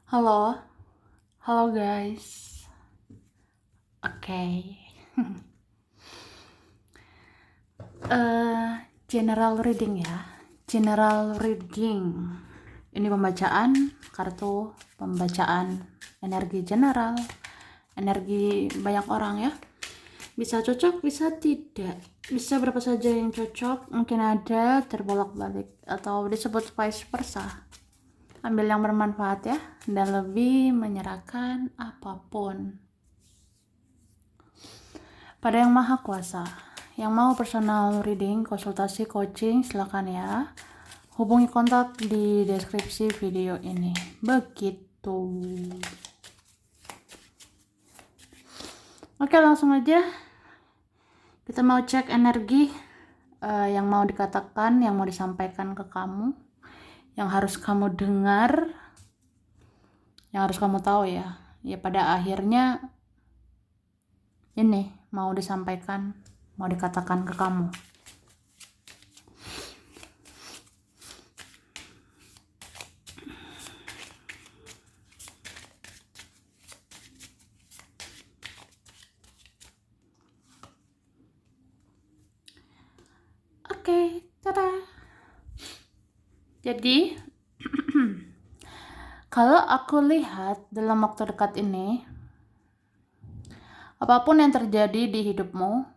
Halo, halo guys. Oke. Eh, General reading ya. General reading. Ini pembacaan kartu, pembacaan energi general, energi banyak orang ya. Bisa cocok, bisa tidak. Bisa berapa saja yang cocok, mungkin ada terbolak-balik atau disebut vice versa. Ambil yang bermanfaat ya, dan lebih menyerahkan apapun pada Yang Maha Kuasa. Yang mau personal reading, konsultasi, coaching, silakan ya. Hubungi kontak di deskripsi video ini. Begitu. Oke, langsung aja. Kita mau cek energi yang mau dikatakan, yang mau disampaikan ke kamu, yang harus kamu dengar, yang harus kamu tahu ya. Ya pada akhirnya ini mau disampaikan, mau dikatakan ke kamu. Oke, tada. Jadi, kalau aku lihat dalam waktu dekat ini, apapun yang terjadi di hidupmu,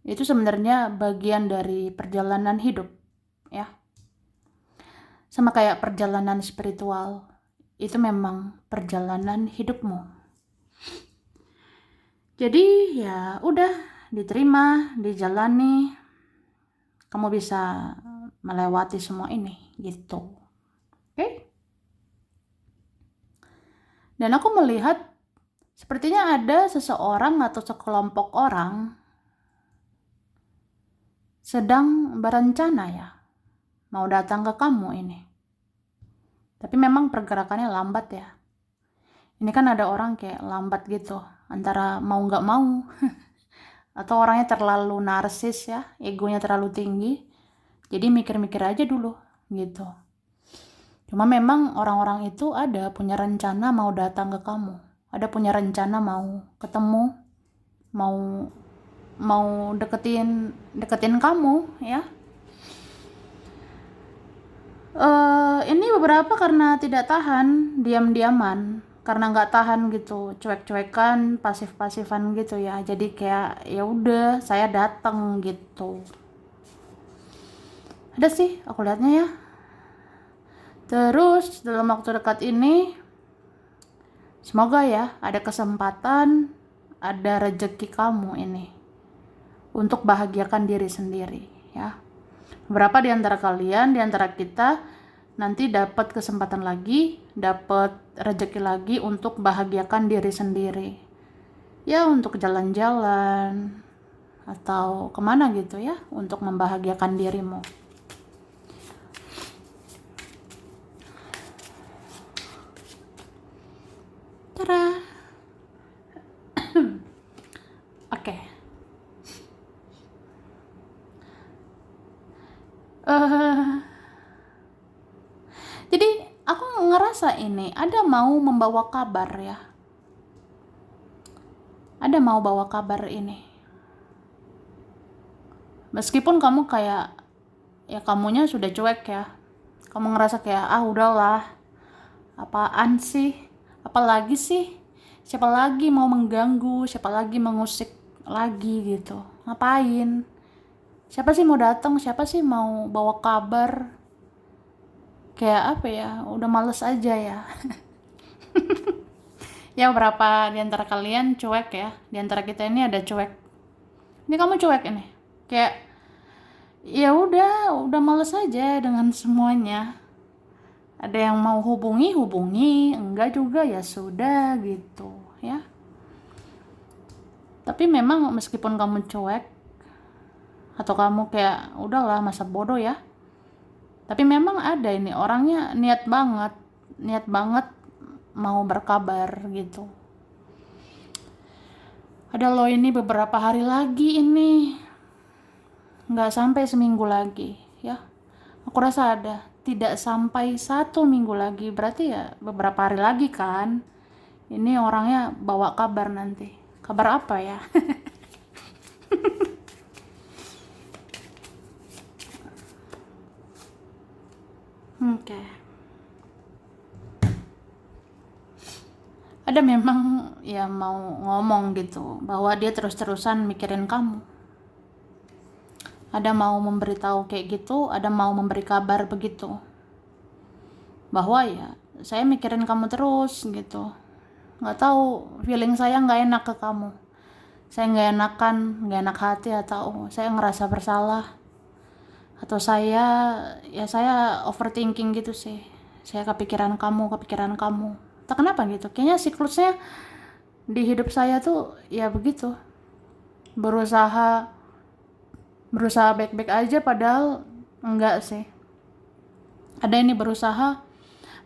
itu sebenarnya bagian dari perjalanan hidup, ya. Sama kayak perjalanan spiritual, itu memang perjalanan hidupmu. Jadi ya udah, diterima, dijalani, kamu bisa melewati semua ini, gitu. Oke? Dan aku melihat sepertinya ada seseorang atau sekelompok orang sedang berencana ya, mau datang ke kamu ini. Tapi memang pergerakannya lambat ya. Ini kan ada orang kayak lambat gitu, antara mau nggak mau, atau orangnya terlalu narsis ya, egonya terlalu tinggi, jadi mikir-mikir aja dulu gitu. Cuma memang orang-orang itu ada punya rencana mau datang ke kamu, ada punya rencana mau ketemu, mau mau deketin kamu ya. Ini beberapa karena tidak tahan, diam-diaman, karena nggak tahan gitu, cuek-cuekan, pasif-pasifan gitu ya. Jadi kayak ya udah, saya datang gitu. Ada sih, aku lihatnya ya. Terus dalam waktu dekat ini, semoga ya ada kesempatan, ada rezeki kamu ini untuk bahagiakan diri sendiri ya. Beberapa di antara kalian, di antara kita nanti dapat kesempatan lagi, dapat rezeki lagi untuk bahagiakan diri sendiri. Ya untuk jalan-jalan atau kemana gitu ya, untuk membahagiakan dirimu. Tada. Oke. Jadi aku ngerasa ini ada mau membawa kabar ya. Ada mau bawa kabar ini. Meskipun kamu kayak ya kamunya sudah cuek ya. Kamu ngerasa kayak udahlah. Apaan sih? Apalagi sih? Siapa lagi mau mengganggu? Siapa lagi mengusik lagi gitu? Ngapain? Siapa sih mau datang? Siapa sih mau bawa kabar? Kayak apa ya? Udah males aja ya. Ya berapa di antara kalian cuek ya? Di antara kita ini ada cuek. Ini kamu cuek ini. Kayak ya udah males aja dengan semuanya. Ada yang mau hubungi, enggak juga ya sudah gitu ya. Tapi memang meskipun kamu cuek atau kamu kayak udahlah masa bodoh ya. Tapi memang ada ini orangnya niat banget mau berkabar gitu. Ada lo ini beberapa hari lagi ini, nggak sampai seminggu lagi ya. Aku rasa ada tidak sampai 1 minggu lagi, berarti ya beberapa hari lagi kan. Ini orangnya bawa kabar nanti. Kabar apa ya? Oke. Ada memang ya mau ngomong gitu bahwa dia terus-terusan mikirin kamu. Ada mau memberitahu kayak gitu, ada mau memberi kabar begitu. Bahwa ya saya mikirin kamu terus gitu. Nggak tahu, feeling saya nggak enak ke kamu. Saya nggak enakan, nggak enak hati, atau saya ngerasa bersalah, atau saya overthinking gitu sih. Saya kepikiran kamu. Tak kenapa gitu. Kayaknya siklusnya di hidup saya tuh ya begitu. Berusaha baik-baik aja padahal enggak sih. Ada ini berusaha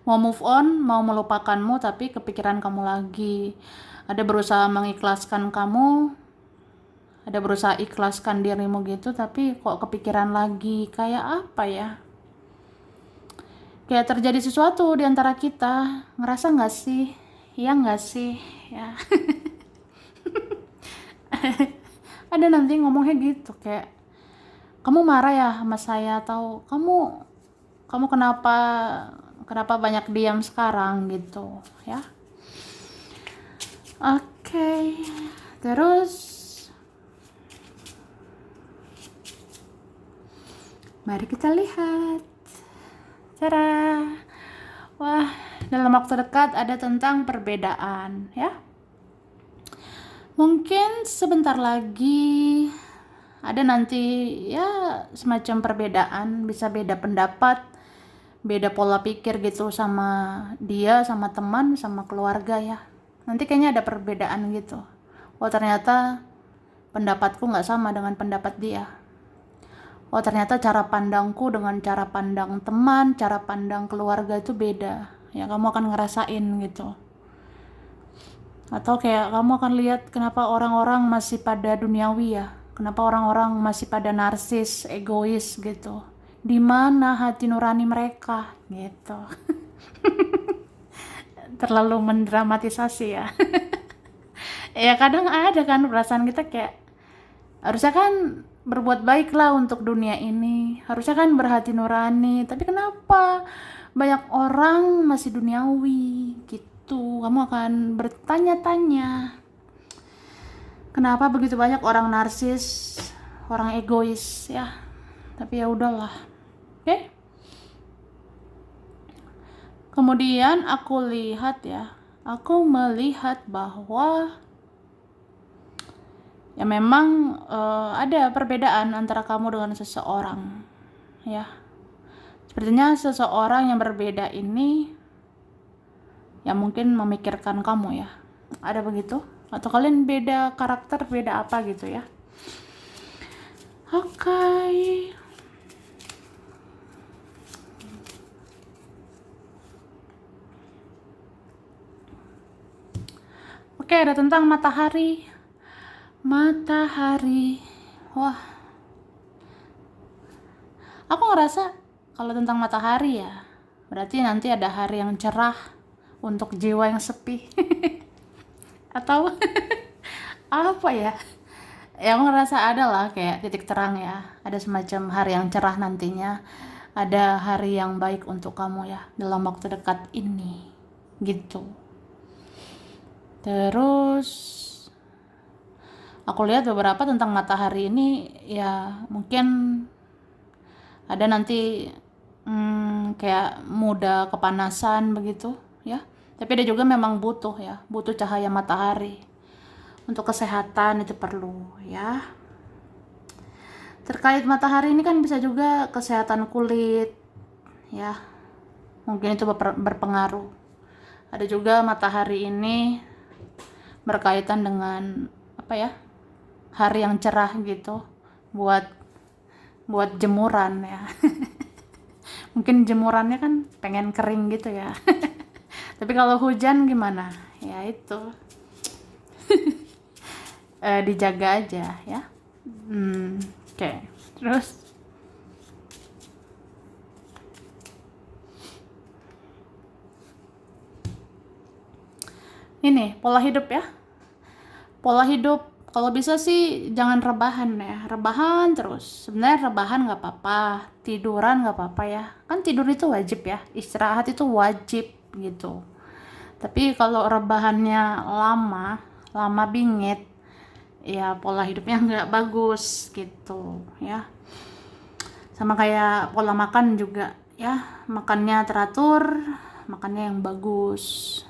mau move on, mau melupakanmu tapi kepikiran kamu lagi. Ada berusaha mengikhlaskan kamu, ada berusaha ikhlaskan dirimu gitu, tapi kok kepikiran lagi. Kayak apa ya? Kayak terjadi sesuatu di antara kita. Ngerasa nggak sih? Iya nggak sih? Ya. Ada nanti ngomongnya gitu kayak, kamu marah ya sama saya, atau kamu kenapa banyak diam sekarang gitu ya. Oke. Terus mari kita lihat cara. Wah, dalam waktu dekat ada tentang perbedaan ya. Mungkin sebentar lagi ada nanti ya semacam perbedaan, bisa beda pendapat, beda pola pikir gitu sama dia, sama teman, sama keluarga ya. Nanti kayaknya ada perbedaan gitu. Oh ternyata pendapatku nggak sama dengan pendapat dia. Oh ternyata cara pandangku dengan cara pandang teman, cara pandang keluarga itu beda. Ya kamu akan ngerasain gitu. Atau kayak kamu akan lihat kenapa orang-orang masih pada duniawi ya. Kenapa orang-orang masih pada narsis, egois gitu. Di mana hati nurani mereka gitu. Terlalu mendramatisasi ya. Ya kadang ada kan perasaan kita kayak, harusnya kan berbuat baik lah untuk dunia ini, harusnya kan berhati nurani, tapi kenapa banyak orang masih duniawi gitu. Kamu akan bertanya-tanya, kenapa begitu banyak orang narsis, orang egois ya. Tapi ya udahlah. Oke. Kemudian aku melihat bahwa ya memang ada perbedaan antara kamu dengan seseorang ya. Sepertinya seseorang yang berbeda ini ya mungkin memikirkan kamu ya. Ada begitu? Atau kalian beda karakter, beda apa gitu ya. Oke. Oke, ada tentang matahari. Wah, aku ngerasa kalau tentang matahari ya berarti nanti ada hari yang cerah untuk jiwa yang sepi. Atau apa ya, ya aku ngerasa ada lah kayak titik terang ya, ada semacam hari yang cerah nantinya, ada hari yang baik untuk kamu ya dalam waktu dekat ini gitu. Terus aku lihat beberapa tentang matahari ini ya, mungkin ada nanti kayak mudah kepanasan begitu ya, tapi ada juga memang butuh cahaya matahari untuk kesehatan, itu perlu ya. Terkait matahari ini kan bisa juga kesehatan kulit ya, mungkin itu berpengaruh. Ada juga matahari ini berkaitan dengan apa ya, hari yang cerah gitu buat jemuran ya. Mungkin jemurannya kan pengen kering gitu ya. Tapi kalau hujan gimana ya, itu dijaga aja ya. Oke. Terus Ini pola hidup ya. Pola hidup kalau bisa sih jangan rebahan ya. Rebahan terus. Sebenarnya rebahan nggak apa-apa, tiduran nggak apa-apa ya. Kan tidur itu wajib ya. Istirahat itu wajib gitu. Tapi kalau rebahannya lama, lama bingit, ya pola hidupnya nggak bagus gitu ya. Sama kayak pola makan juga ya. Makannya teratur, makannya yang bagus.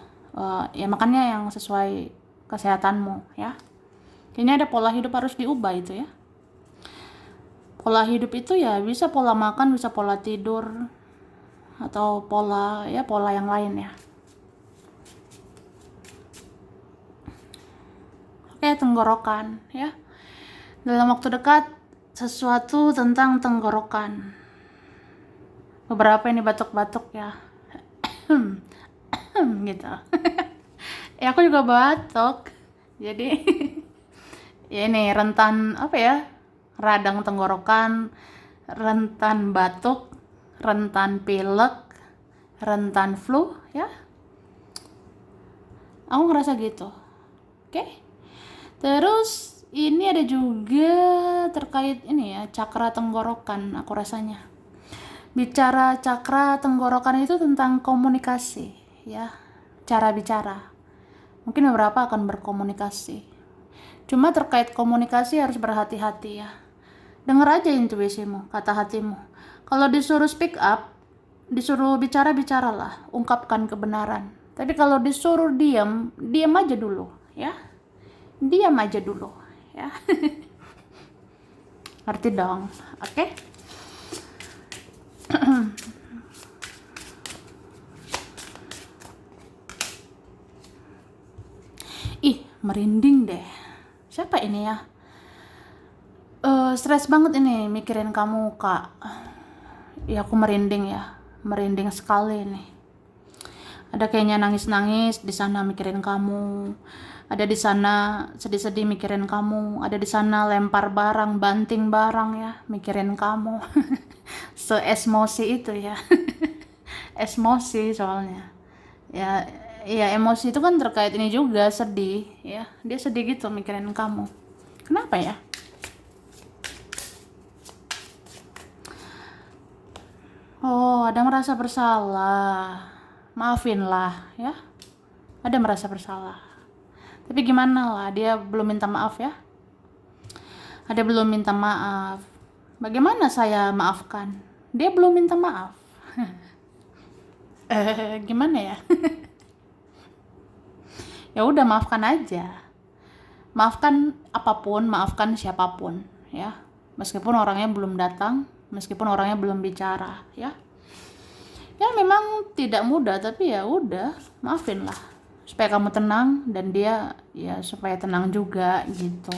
Ya makannya yang sesuai kesehatanmu ya. Kayaknya ada pola hidup harus diubah itu ya. Pola hidup itu ya bisa pola makan, bisa pola tidur, atau pola yang lain ya. Oke, tenggorokan ya. Dalam waktu dekat sesuatu tentang tenggorokan. Beberapa ini batuk-batuk ya. Gitu. Ya aku juga batuk. Jadi ya ini rentan apa ya? Radang tenggorokan, rentan batuk, rentan pilek, rentan flu ya. Aku ngerasa gitu. Oke. Terus ini ada juga terkait ini ya, cakra tenggorokan aku rasanya. Bicara cakra tenggorokan itu tentang komunikasi ya. Cara bicara. Mungkin beberapa akan berkomunikasi. Cuma terkait komunikasi harus berhati-hati ya. Dengar aja intuisimu, kata hatimu. Kalau disuruh speak up, disuruh bicara, bicaralah, ungkapkan kebenaran. Tapi kalau disuruh diam, diam aja dulu, ya. Diam aja dulu, ya. Ngerti dong, oke? Ih, merinding deh. Siapa ini ya? Stres banget ini mikirin kamu, Kak. Ya aku merinding ya, merinding sekali nih. Ada kayaknya nangis-nangis di sana mikirin kamu. Ada di sana sedih-sedih mikirin kamu. Ada di sana lempar barang, banting barang ya, mikirin kamu. Seesmosi itu ya. Esmosi soalnya. Ya, ya emosi itu kan terkait ini juga sedih ya. Dia sedih gitu mikirin kamu. Kenapa ya? Oh, ada merasa bersalah. Maafinlah ya. Ada merasa bersalah. Tapi gimana lah, dia belum minta maaf ya. Ada belum minta maaf. Bagaimana saya maafkan? Dia belum minta maaf. Gimana ya? Ya udah maafkan aja. Maafkan apapun, maafkan siapapun ya. Meskipun orangnya belum datang, meskipun orangnya belum bicara ya. Ya memang tidak mudah, tapi ya udah, maafinlah. Supaya kamu tenang dan dia ya supaya tenang juga gitu.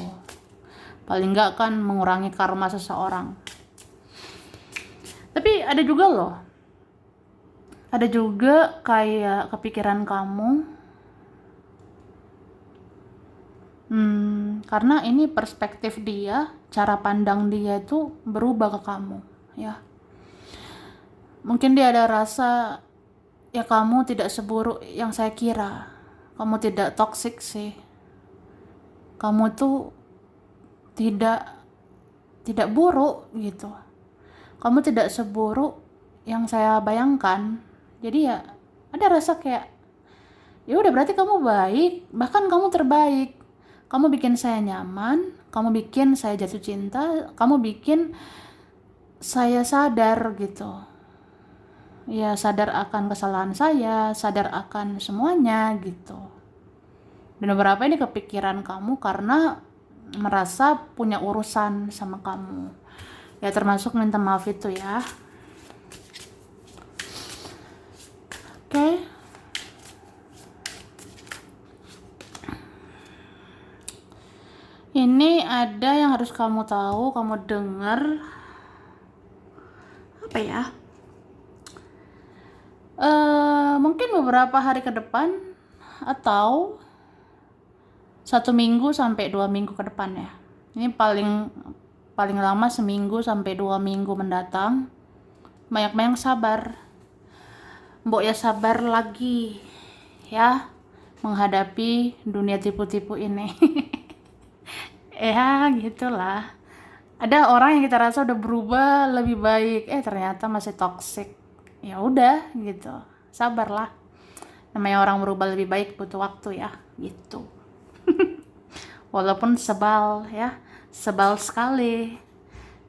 Paling enggak kan mengurangi karma seseorang. Tapi ada juga loh. Ada juga kayak kepikiran kamu. Karena ini perspektif dia, cara pandang dia itu berubah ke kamu ya. Mungkin dia ada rasa ya kamu tidak seburuk yang saya kira. Kamu tidak toksik sih. Kamu tuh tidak buruk gitu. Kamu tidak seburuk yang saya bayangkan. Jadi ya ada rasa kayak ya udah berarti kamu baik, bahkan kamu terbaik. Kamu bikin saya nyaman, kamu bikin saya jatuh cinta, kamu bikin saya sadar gitu. Ya sadar akan kesalahan saya, sadar akan semuanya gitu. Dan beberapa ini kepikiran kamu karena merasa punya urusan sama kamu. Ya termasuk minta maaf itu ya. Oke. Ini ada yang harus kamu tahu, kamu dengar. Apa ya? Mungkin beberapa hari ke depan atau 1 minggu sampai 2 minggu ke depan ya. Ini paling lama seminggu sampai 2 minggu mendatang. Banyak-banyak sabar. Mbok ya sabar lagi ya. menghadapi dunia tipu-tipu ini. Ya gitulah, ada orang yang kita rasa udah berubah lebih baik, ternyata masih toxic. Ya udah gitu, sabarlah, namanya orang berubah lebih baik butuh waktu ya gitu. Walaupun sebal ya, sebal sekali,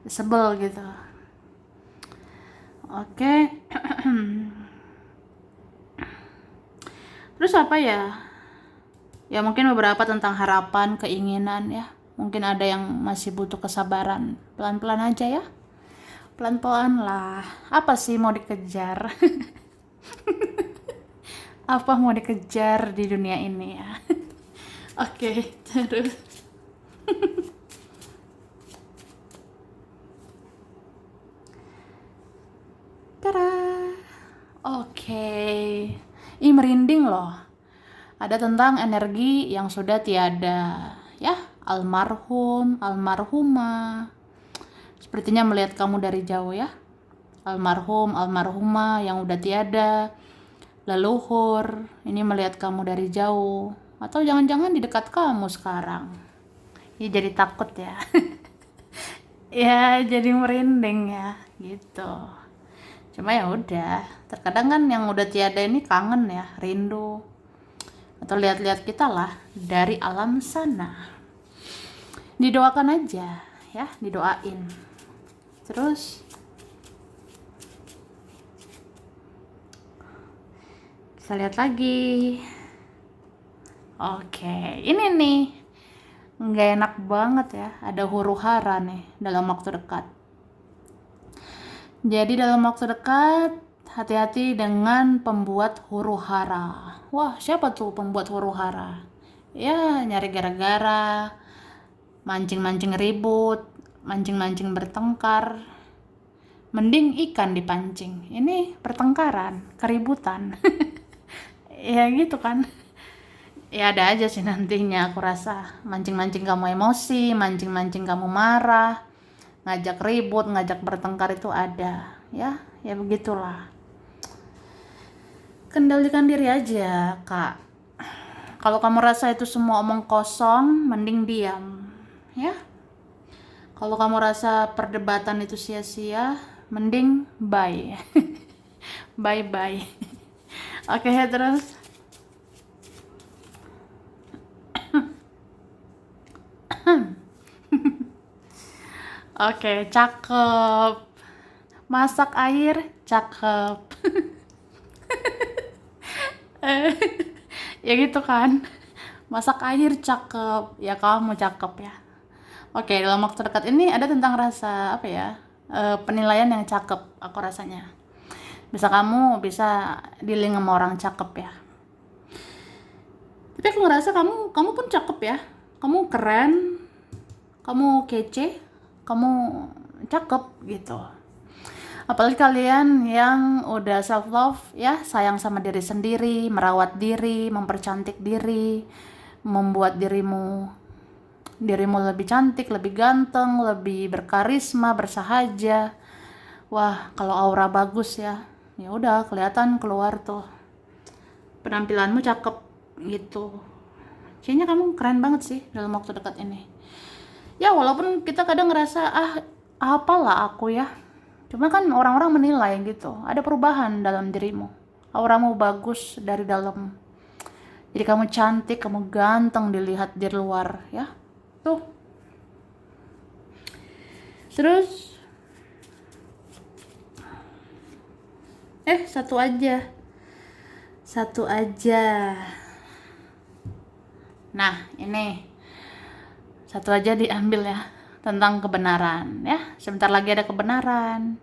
sebel gitu. Oke. Terus apa ya? Ya mungkin beberapa tentang harapan, keinginan ya. Mungkin ada yang masih butuh kesabaran. Pelan-pelan aja ya. Pelan-pelan lah. Apa sih mau dikejar? Apa mau dikejar di dunia ini ya? Oke, terus. Tara. Oke. Ih, merinding loh. Ada tentang energi yang sudah tiada. Ya, almarhum, almarhumah. Sepertinya melihat kamu dari jauh ya. Almarhum, almarhumah yang udah tiada. Leluhur, ini melihat kamu dari jauh. Atau jangan-jangan di dekat kamu sekarang. Ya jadi takut ya. Ya jadi merinding ya, gitu. Cuma ya udah, terkadang kan yang udah tiada ini kangen ya, rindu. Atau lihat-lihat kita lah dari alam sana. Didoakan aja ya, didoain. Terus kita lihat lagi. Oke, ini nih nggak enak banget ya, ada huru hara nih dalam waktu dekat. Jadi dalam waktu dekat hati-hati dengan pembuat huru hara. Wah, siapa tuh pembuat huru hara? Ya, nyari gara-gara, mancing-mancing ribut, mancing-mancing bertengkar. Mending ikan dipancing. Ini pertengkaran, keributan. Ya gitu kan. Ya ada aja sih nantinya, aku rasa. Mancing-mancing kamu emosi, mancing-mancing kamu marah, ngajak ribut, ngajak bertengkar itu ada. Ya begitulah. Kendalikan diri aja, Kak. Kalau kamu rasa itu semua omong kosong, mending diam. Ya. Kalau kamu rasa perdebatan itu sia-sia, mending bye. Bye-bye. Oke, terus. Oke, cakep. Masak air, cakep. Ya gitu kan. Masak air, cakep. Ya kamu cakep ya. Oke, dalam waktu dekat ini ada tentang rasa apa ya? Penilaian yang cakep, aku rasanya. Kamu bisa dealing sama orang cakep ya. Tapi aku ngerasa kamu pun cakep ya. Kamu keren, kamu kece, kamu cakep gitu. Apalagi kalian yang udah self love ya, sayang sama diri sendiri, merawat diri, mempercantik diri, membuat dirimu lebih cantik, lebih ganteng, lebih berkarisma, bersahaja. Wah, kalau aura bagus ya udah kelihatan keluar tuh. Penampilanmu cakep gitu. Kayaknya kamu keren banget sih dalam waktu dekat ini. Ya walaupun kita kadang ngerasa apalah aku ya. Cuma kan orang-orang menilai gitu. Ada perubahan dalam dirimu. Auramu bagus dari dalam. Jadi kamu cantik, kamu ganteng dilihat di luar ya. Tuh. Terus satu aja. Nah, ini satu aja diambil ya, tentang kebenaran ya. Sebentar lagi ada kebenaran.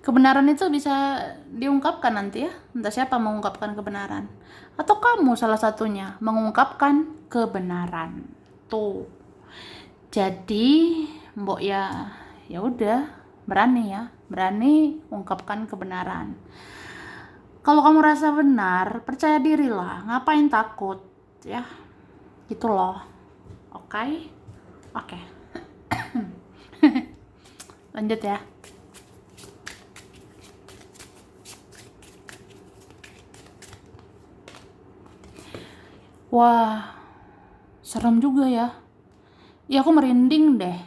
Kebenaran itu bisa diungkapkan nanti ya. Entah siapa mengungkapkan kebenaran. Atau kamu salah satunya mengungkapkan kebenaran. Tuh. Jadi, mbok ya udah berani ungkapkan kebenaran. Kalau kamu rasa benar, percaya dirilah, ngapain takut ya. Gitu loh. Oke. Lanjut ya. Wah, serem juga ya. Ya aku merinding deh.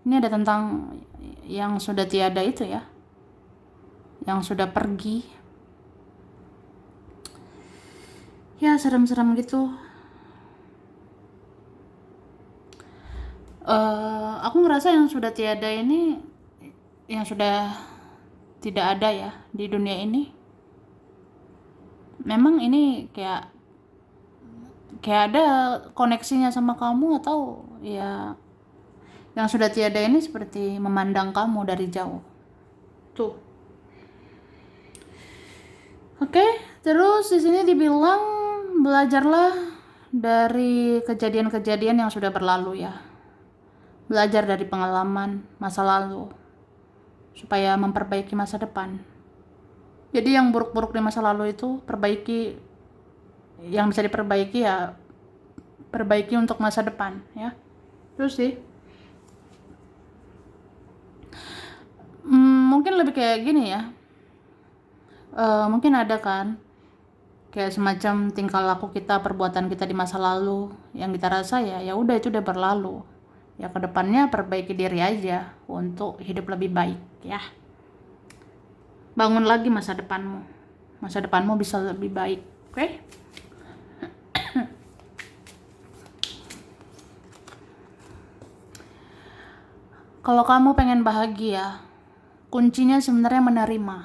Ini ada tentang yang sudah tiada itu ya, yang sudah pergi. Ya serem-serem gitu. Aku ngerasa yang sudah tiada ini, yang sudah tidak ada ya di dunia ini. Memang ini kayak ada koneksinya sama kamu, atau ya yang sudah tiada ini seperti memandang kamu dari jauh. Tuh. Oke, terus di sini dibilang belajarlah dari kejadian-kejadian yang sudah berlalu ya. Belajar dari pengalaman masa lalu supaya memperbaiki masa depan. Jadi yang buruk-buruk di masa lalu itu perbaiki, yang bisa diperbaiki ya perbaiki untuk masa depan ya. Terus sih mungkin lebih kayak gini ya. Mungkin ada kan kayak semacam tingkah laku kita, perbuatan kita di masa lalu yang kita rasa ya udah itu udah berlalu. Ya kedepannya perbaiki diri aja untuk hidup lebih baik ya. Bangun lagi masa depanmu. Masa depanmu bisa lebih baik, oke? Kalau kamu pengen bahagia, kuncinya sebenarnya menerima.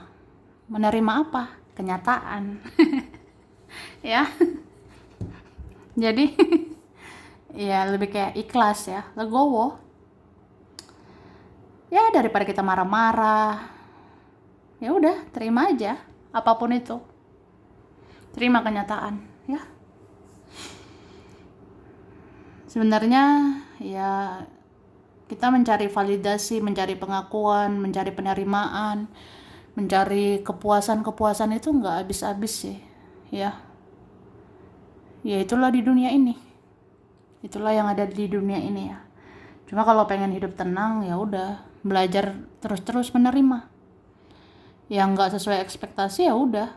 Menerima apa? Kenyataan. Ya. Jadi ya lebih kayak ikhlas ya, legowo. Ya daripada kita marah-marah, ya udah terima aja apapun itu. Terima kenyataan ya. Sebenarnya ya kita mencari validasi, mencari pengakuan, mencari penerimaan, mencari kepuasan-kepuasan itu nggak habis-habis sih ya. Ya itulah di dunia ini. Itulah yang ada di dunia ini ya. Cuma kalau pengen hidup tenang ya udah belajar terus-terus menerima. Yang nggak sesuai ekspektasi ya udah,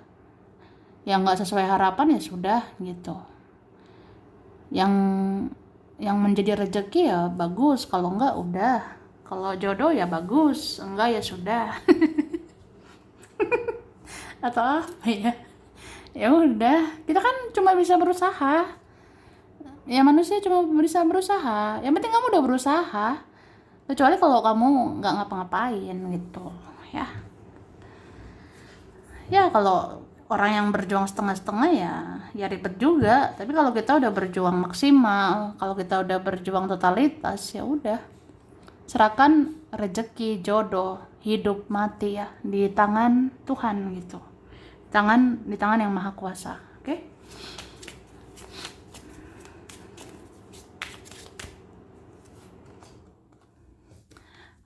yang nggak sesuai harapan ya sudah gitu. Yang menjadi rezeki ya bagus, kalau enggak udah. Kalau jodoh ya bagus, enggak ya sudah. Atau apa ya? Ya udah, kita kan cuma bisa berusaha. Ya manusia cuma bisa berusaha. Yang penting kamu udah berusaha. Kecuali kalau kamu nggak ngapa-ngapain gitu, ya. Ya kalau orang yang berjuang setengah-setengah ya ribet juga. Tapi kalau kita udah berjuang maksimal, kalau kita udah berjuang totalitas, ya udah. Serahkan rezeki, jodoh, hidup, mati ya di tangan Tuhan gitu. Di tangan yang Maha Kuasa, oke?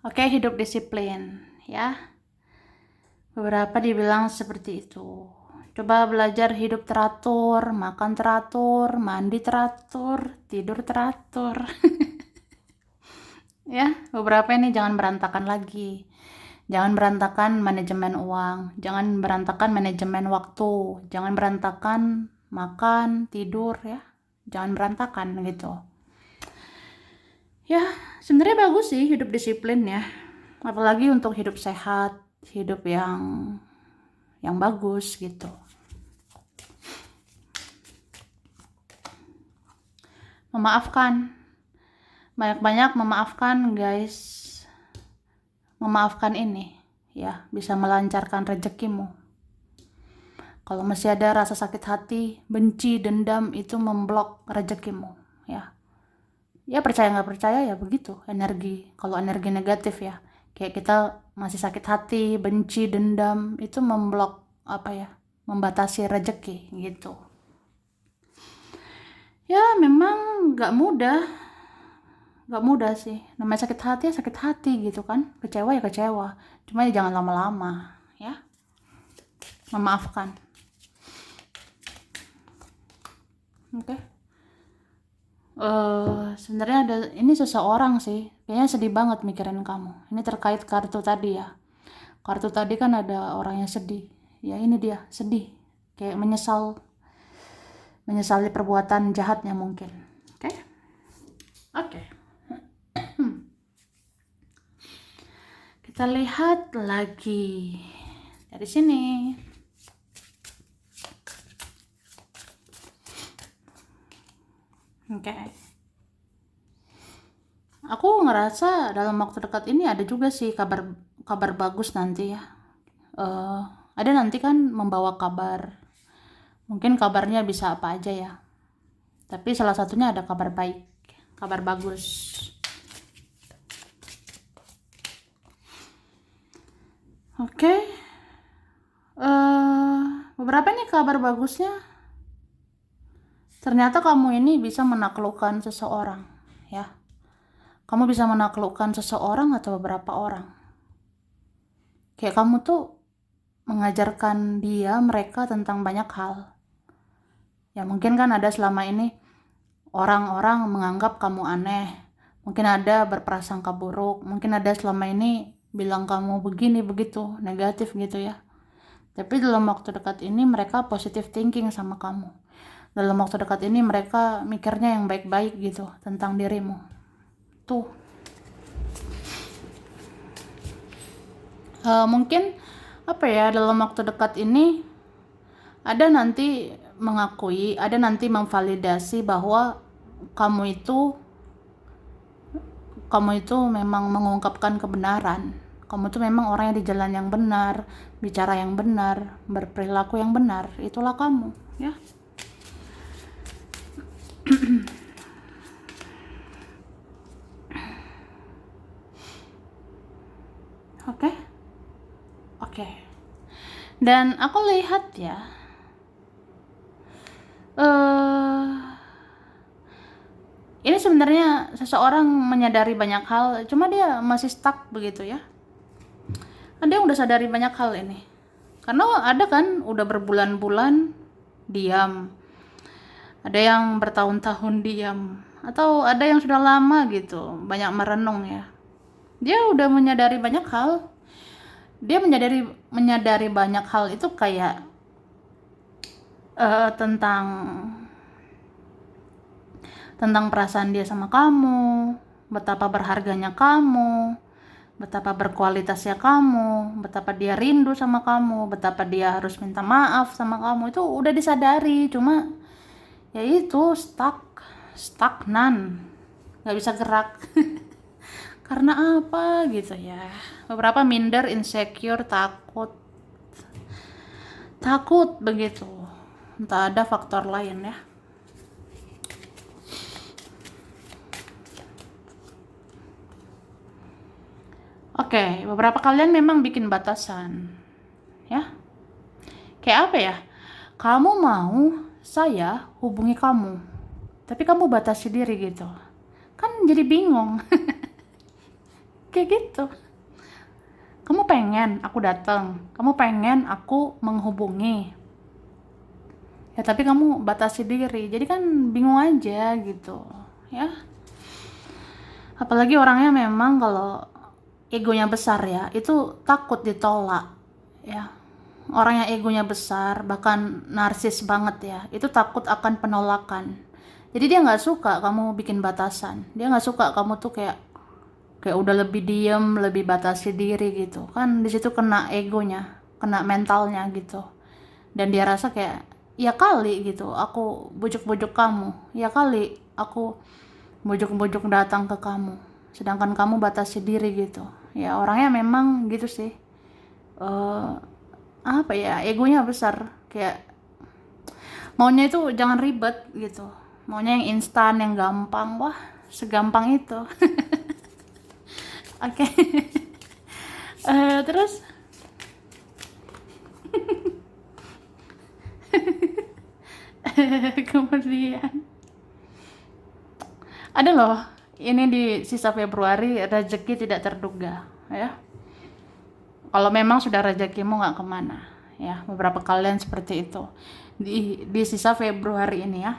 Oke, hidup disiplin ya. Beberapa dibilang seperti itu. Coba belajar hidup teratur, makan teratur, mandi teratur, tidur teratur. Ya, beberapa ini jangan berantakan lagi. Jangan berantakan manajemen uang, jangan berantakan manajemen waktu, jangan berantakan makan, tidur ya. Jangan berantakan gitu. Ya, sebenarnya bagus sih hidup disiplin ya. Apalagi untuk hidup sehat, hidup yang bagus gitu. Memaafkan. Banyak-banyak memaafkan, guys. Memaafkan ini ya bisa melancarkan rezekimu. Kalau masih ada rasa sakit hati, benci, dendam, itu memblok rezekimu ya. Ya percaya nggak percaya ya begitu energi. Kalau energi negatif ya, kayak kita masih sakit hati, benci, dendam, itu memblok apa ya, membatasi rezeki gitu. Ya memang nggak mudah sih. Namanya sakit hati ya sakit hati gitu kan, kecewa ya kecewa. Cuma ya jangan lama-lama ya. Memaafkan. Oke. Sebenarnya ada ini seseorang sih, kayaknya sedih banget mikirin kamu. Ini terkait kartu tadi ya. Kartu tadi kan ada orang yang sedih. Ya ini dia, sedih. Kayak menyesal. menyesali perbuatan jahatnya mungkin. Oke? Oke. Kita lihat lagi dari sini. Oke. Aku ngerasa dalam waktu dekat ini ada juga sih kabar bagus nanti ya. Ada nanti kan membawa kabar. Mungkin kabarnya bisa apa aja ya. Tapi salah satunya ada kabar baik, kabar bagus. Oke. Beberapa nih kabar bagusnya. Ternyata kamu ini bisa menaklukkan seseorang, ya. Kamu bisa menaklukkan seseorang atau beberapa orang. Kayak kamu tuh mengajarkan mereka tentang banyak hal. Ya mungkin kan ada selama ini orang-orang menganggap kamu aneh. Mungkin ada berprasangka buruk. Mungkin ada selama ini bilang kamu begini begitu, negatif gitu ya. Tapi dalam waktu dekat ini mereka positive thinking sama kamu. Dalam waktu dekat ini mereka mikirnya yang baik-baik gitu tentang dirimu. Tuh. Mungkin apa ya, dalam waktu dekat ini ada nanti mengakui, ada nanti memvalidasi bahwa kamu itu memang mengungkapkan kebenaran. Kamu tuh memang orang yang di jalan yang benar, bicara yang benar, berperilaku yang benar. Itulah kamu, ya. Oke. Oke. Dan aku lihat ya, ini sebenarnya seseorang menyadari banyak hal, cuma dia masih stuck begitu ya. Ada yang udah sadari banyak hal ini. Karena ada kan udah berbulan-bulan diam. Ada yang bertahun-tahun diam. Atau ada yang sudah lama gitu, banyak merenung ya. Dia udah menyadari banyak hal. Dia menyadari banyak hal itu kayak tentang perasaan dia sama kamu, betapa berharganya kamu, betapa berkualitasnya kamu, betapa dia rindu sama kamu, betapa dia harus minta maaf sama kamu. Itu udah disadari, cuma ya itu stagnan, nggak bisa gerak. Karena apa gitu ya, beberapa minder, insecure, takut begitu, entah ada faktor lain ya. Oke, beberapa kalian memang bikin batasan, ya. Kayak apa ya? Kamu mau saya hubungi kamu, tapi kamu batasi diri gitu. Kan jadi bingung. Kayak gitu. Kamu pengen aku datang, kamu pengen aku menghubungi. Ya tapi kamu batasi diri, jadi kan bingung aja gitu, ya. Apalagi orangnya memang kalau egonya besar ya, itu takut ditolak ya. Orang yang egonya besar, bahkan narsis banget ya, itu takut akan penolakan. Jadi dia nggak suka kamu bikin batasan. Dia nggak suka kamu tuh kayak udah lebih diem, lebih batasi diri gitu. Kan di situ kena egonya, kena mentalnya gitu. Dan dia rasa kayak, ya kali gitu, aku bujuk-bujuk kamu. Ya kali aku bujuk-bujuk datang ke kamu. Sedangkan kamu batasi diri gitu. Ya orangnya memang gitu sih. Apa ya, egonya besar, kayak maunya itu jangan ribet gitu, maunya yang instan, yang gampang. Wah, segampang itu. Oke. Terus kemudian ada loh, ini di sisa Februari rezeki tidak terduga ya. Kalau memang sudah rezekimu nggak kemana ya, beberapa kalian seperti itu di sisa Februari ini ya.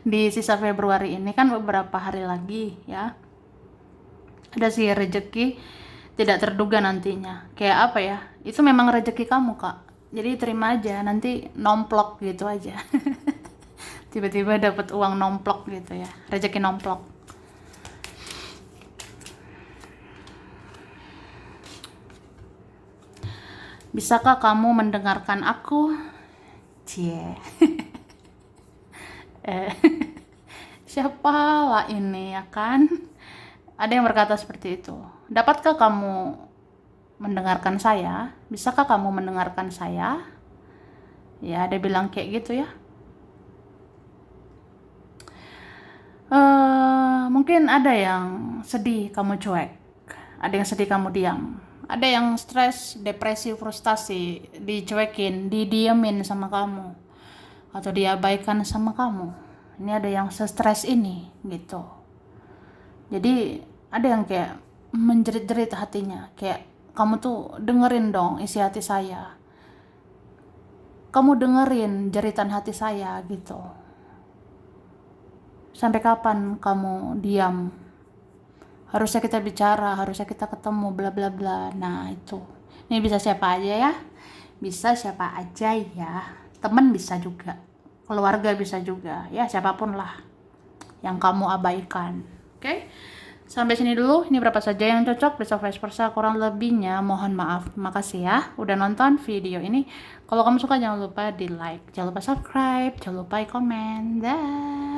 Di sisa Februari ini kan beberapa hari lagi ya, ada sih rezeki tidak terduga nantinya. Kayak apa ya, itu memang rezeki kamu kak, Jadi terima aja, nanti nomplok gitu aja. Tiba-tiba dapat uang nomplok gitu ya, rezeki nomplok. Bisakah kamu mendengarkan aku? Cie. Siapa lah ini ya kan? Ada yang berkata seperti itu. Dapatkah kamu mendengarkan saya? Bisakah kamu mendengarkan saya? Ya, ada bilang kayak gitu ya. Mungkin ada yang sedih kamu cuek, ada yang sedih kamu diam, ada yang stres, depresi, frustasi, dicuekin, didiemin sama kamu, atau diabaikan sama kamu. Ini ada yang stres ini gitu. Jadi ada yang kayak menjerit-jerit hatinya, kayak kamu tuh dengerin dong isi hati saya, kamu dengerin jeritan hati saya gitu. Sampai kapan kamu diam? Harusnya kita bicara, harusnya kita ketemu, bla bla bla. Nah itu, ini bisa siapa aja ya, bisa siapa aja ya, temen bisa juga, keluarga bisa juga, ya siapapun lah yang kamu abaikan. Oke? Sampai sini dulu, ini berapa saja yang cocok, besok vice versa, kurang lebihnya mohon maaf. Makasih ya udah nonton video ini. Kalau kamu suka jangan lupa di like, jangan lupa subscribe, jangan lupa komen. Dah.